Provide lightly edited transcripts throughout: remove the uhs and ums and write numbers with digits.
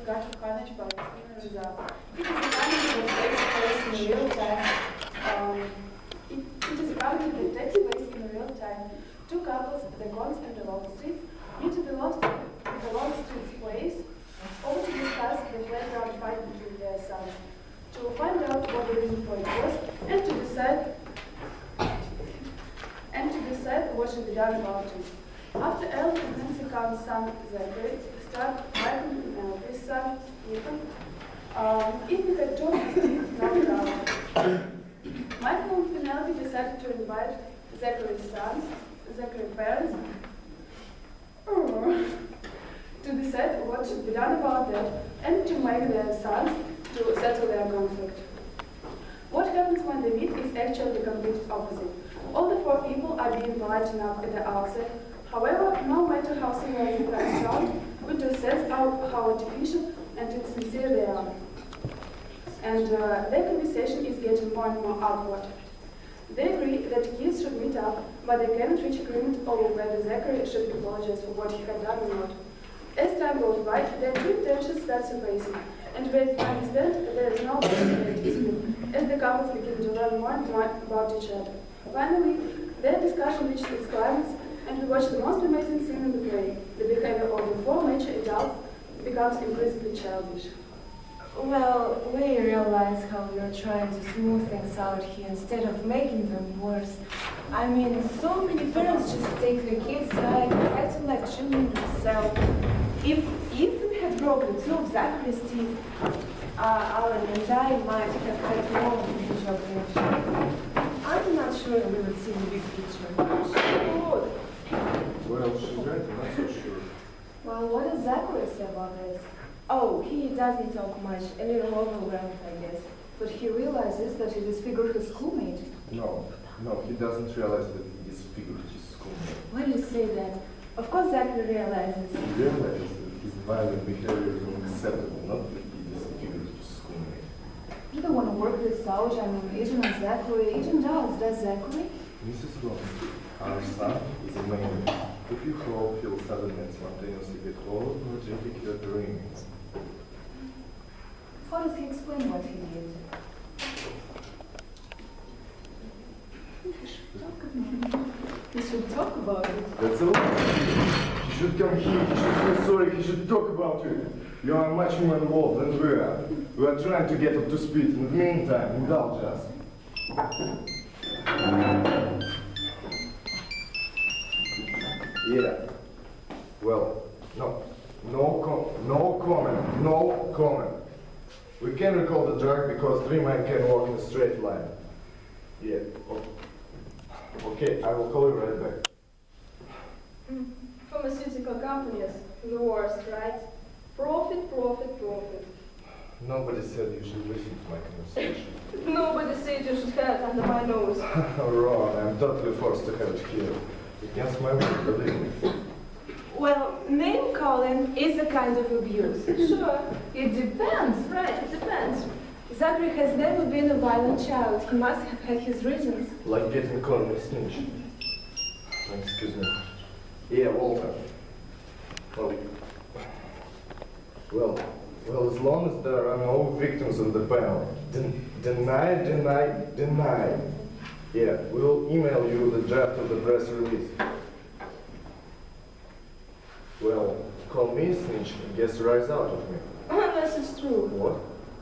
got to Carnage by its result. It is a comedy that takes place in real time. It is a comedy that takes place in real time. Two couples, the Gons and the Longstreets, meet at the Longstreets place, all to discuss the playground fight between their sons, to find out what the reason for it was, and to decide what should be done about it. After Elvis and Nancy Count's son Zachary struck Michael and Penelope's son Ethan, Ethan had two of his teeth knocked out. Michael and Penelope decided to invite Zachary's parents, to decide what should be done about that and to make their sons to settle their conflict. What happens when they meet is actually the complete opposite. All the four people are being polite enough at the outset. However, no matter how similar the plans sound, we do sense how artificial and insincere they are. And their conversation is getting more and more awkward. They agree that kids should meet up, but they cannot reach agreement over whether Zachary should apologize for what he had done or not. As time goes by, their true tensions start surfacing, and they understand there is no dispute, as the couples begin to learn more and more about each other. Finally, their discussion reaches its climax, and we watch the most amazing scene in the play. The behavior of the four mature adults becomes increasingly childish. Well, we realize how you're trying to smooth things out here instead of making them worse. I mean, so many parents just take their kids' side, acting like children themselves. If Ethan had broken two of Zachary's teeth, Alan and I might have had more of a job reaction. I'm not sure we would see the big picture. Well, she's right, I'm not so sure. Well, what does Zachary say about this? Oh, he doesn't talk much, a little overwhelmed, I guess. But he realizes that he disfigured his schoolmate. No, he doesn't realize that he disfigured his schoolmate. Why do you say that? Of course Zachary realizes. He realizes that his violent behavior is unacceptable, not that he disfigured his schoolmate. You don't want to work this out. I mean, Ethan and Zachary. Ethan does Zachary? Mrs. Longstreet, our son is a man. If you hope he'll suddenly and spontaneously get all energetic you're doing. How does he explain what he did? He should talk about it. That's all. He should come here, he should feel sorry, he should talk about it. You are much more involved than we are. We are trying to get up to speed. In the meantime, indulge us. Yeah. Well, no comment. We can recall the drug because three men can walk in a straight line. Yeah. Okay, I will call you right back. Pharmaceutical companies, the worst, right? Profit. Nobody said you should listen to my conversation. Nobody said you should have it under my nose. Wrong, I'm totally forced to have it here. Against my will, believe me. Well, name calling is a kind of abuse. Sure. It depends. Right, it depends. Zachary has never been a violent child. He must have had his reasons. Like getting caught in a snitch. Excuse me. Yeah, Walter. Well, as long as there are no victims on the panel, deny. Yeah, we'll email you the draft of the press release. Well, call me a snitch and guess rise out of me. Unless it's true. What?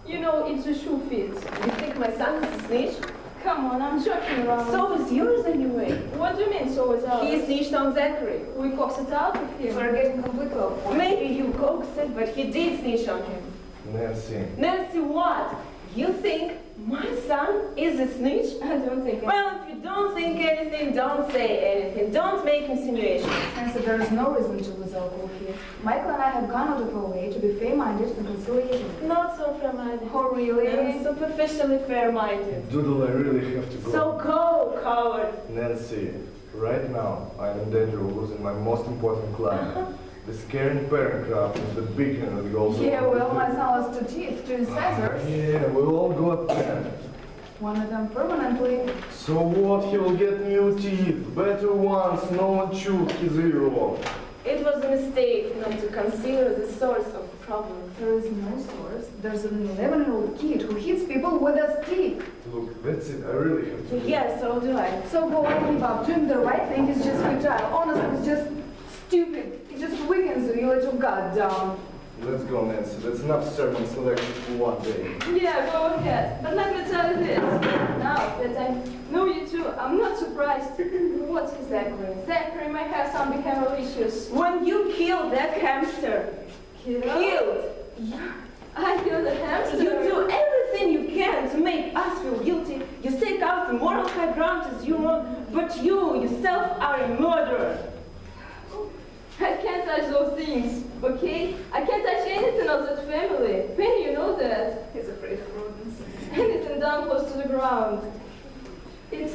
You know, it's a shoe fit. You think my son is a snitch? Come on, I'm joking around. So is yours anyway. What do you mean, so is ours? He snitched on Zachary. We coaxed it out of him. We're getting completely off point. Maybe you coaxed it, but he did snitch on him. Nancy. Nancy, what? You think my son is a snitch? I don't think Well, if you don't think anything, don't say anything. Don't make insinuations. Nancy, there is no reason to lose our cool here. Michael and I have gone out of our way to be fair-minded and conciliating. Not so fair-minded. Oh, really? I'm superficially fair-minded. Doodle, I really have to go. So go, coward. Nancy, right now I'm in danger of losing my most important client. The scaring parent craft and the big hand that goes Yeah, over well, the my son lost two teeth, two incisors. Yeah, we'll all go up there. One of them permanently. So what? He will get new teeth. Better ones, no one chewed his ear off. It was a mistake not to consider the source of the problem? There is no source. There's an 11-year-old kid who hits people with a stick. Look, that's it. I really have to. Yes, so do I. So go and give up. Doing the right thing is just futile. Honestly, it's just stupid. It just weakens you. You let your guard down. Let's go, Nancy. That's enough sermon selection for one day. Yeah, go ahead. But let me tell you this. Now that I know you two, I'm not surprised. What's Zachary? Zachary might have some behavioral issues. When you killed that hamster, killed, I killed a hamster. you do everything you can to make us feel guilty. You stake out the moral high ground as you want, but you yourself are a murderer. I can't touch those things, okay? I can't touch anything of that family. Penny, you know that. He's afraid of rodents. Anything down close to the ground. It's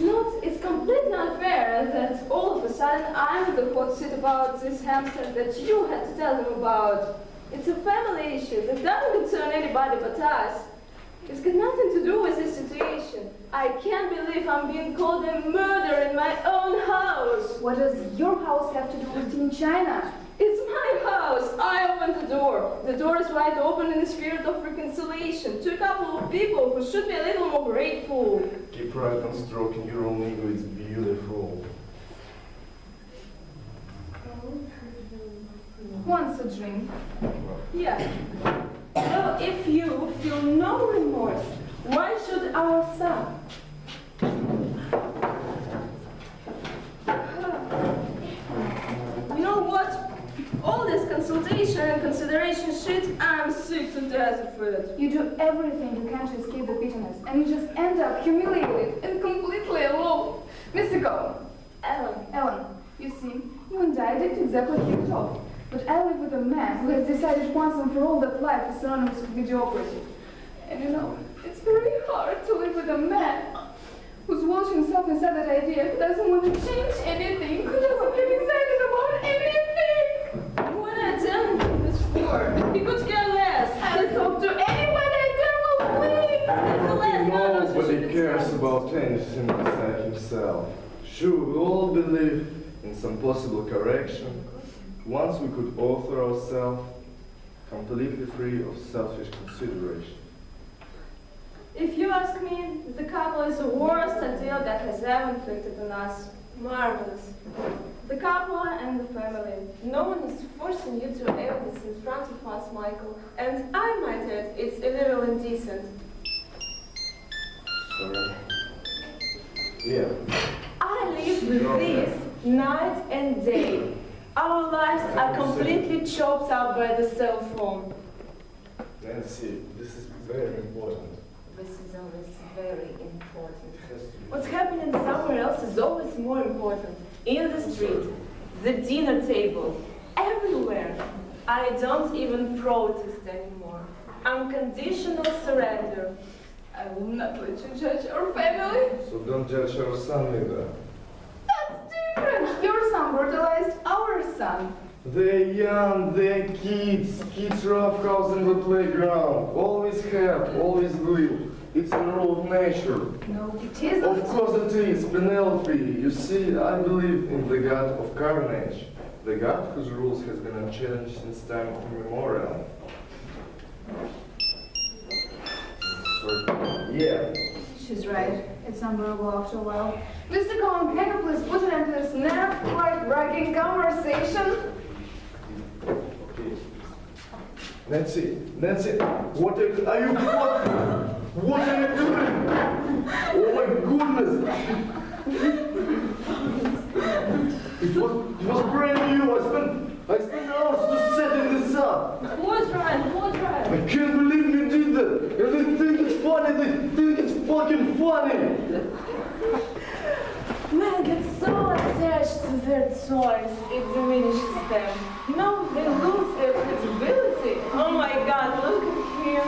completely unfair that all of a sudden I'm the hot seat about this hamster that you had to tell them about. It's a family issue that doesn't concern anybody but us. It's got nothing to do with this situation. I can't believe I'm being called a murderer in my own house. What does your house have to do with Team China? It's my house. I opened the door. The door is wide open in the spirit of reconciliation to a couple of people who should be a little more grateful. Keep right on stroking your own ego. It's beautiful. Wants a drink. Yeah. So if you feel no remorse, why should our son? You know what? All this consultation and consideration shit, I'm sick to death of it. You do everything you can to escape the bitterness, and you just end up humiliated and completely alone. Mr. Cohen. Ellen, you see, you and I didn't exactly hit it off. But I live with a man who has decided once and for all that life is synonymous with mediocrity. And you know, it's very hard to live with a man who's watching himself inside that idea, who doesn't want to change anything, who doesn't get excited about anything. What am I telling you this for? He could care less. I'll talk to anyone I can, please. That's the last one. Nobody cares about anything inside himself. Sure, we all believe in some possible correction. Once we could author ourselves completely free of selfish consideration. If you ask me, the couple is the worst ordeal that has ever inflicted on us. Marvelous. The couple and the family. No one is forcing you to air this in front of us, Michael. And I might add, it's a little indecent. Sorry. Yeah. I live with this night and day. Our lives are completely chopped up by the cell phone. Nancy, this is very important. This is always very important. It has to be. What's happening somewhere else is always more important. In the street, the dinner table, everywhere. I don't even protest anymore. Unconditional surrender. I will not let you judge our family. So don't judge our son either. That's different. Your son brutalized our son. They're young, they're kids. Kids roughhouse in the playground. Always have, always will. It's a rule of nature. No, it isn't. Of course it is, Penelope. You see, I believe in the god of Carnage. The god whose rules has been unchallenged since time immemorial. Yeah. She's right. It's unbearable after a while. Mr. Cohen, can you please put an end to this nerve-like bragging conversation? Okay. Nancy, what are you fucking? What are you doing? Oh my goodness! It was brand new. I spent hours just setting this up. What's right? What's right? I can't believe you did that. And they think it's funny. They think it's fucking funny. Men get so attached to their toys, it diminishes them. No, they lose their credibility. Oh my God, look at him.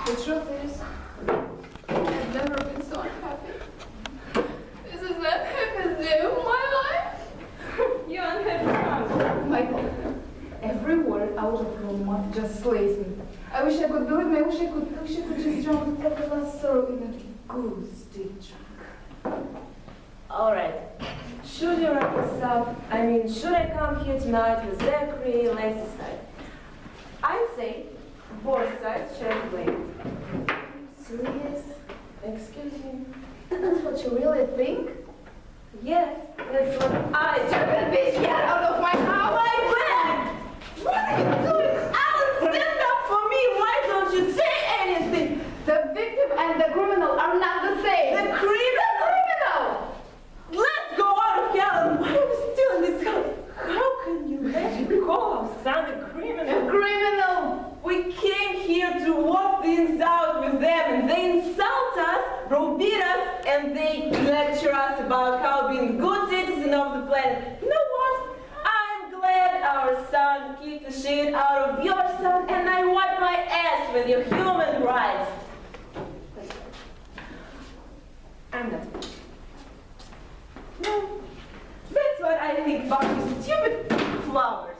The truth is, I've never been so unhappy. This is the happiest day of my life. You unhappy son. Michael, every word out of your mouth just slays me. I wish I could believe me. I wish I could just drown every last sorrow in a good steak drunk. All right, Should you wrap this up? I mean, should I come here tonight with Zachary? Let's decide. I'd say both sides share the blame. Serious? Excuse me? That's what you really think? Yes, that's what I Stupid bitch, get out of my house! My man! What are you doing? Alan, stand up for me! Why don't you say anything? The victim and the criminal are not the same! The criminal! Let's go out of hell! Why are we still in this house? How can you let him call our son a criminal? A criminal! We came here to work things out with them, and they insult us, browbeat us, and they lecture us about how being good citizen of the planet. You know what? I'm glad our son kicked the shit out of your son, and I wipe my ass with your human rights. That's right. I'm not. No, that's what I think about you stupid flowers.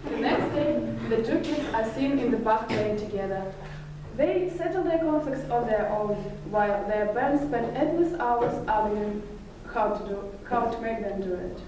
The next day, the two kids are seen in the park playing together. They settle their conflicts on their own, while their parents spend endless hours arguing how to make them do it.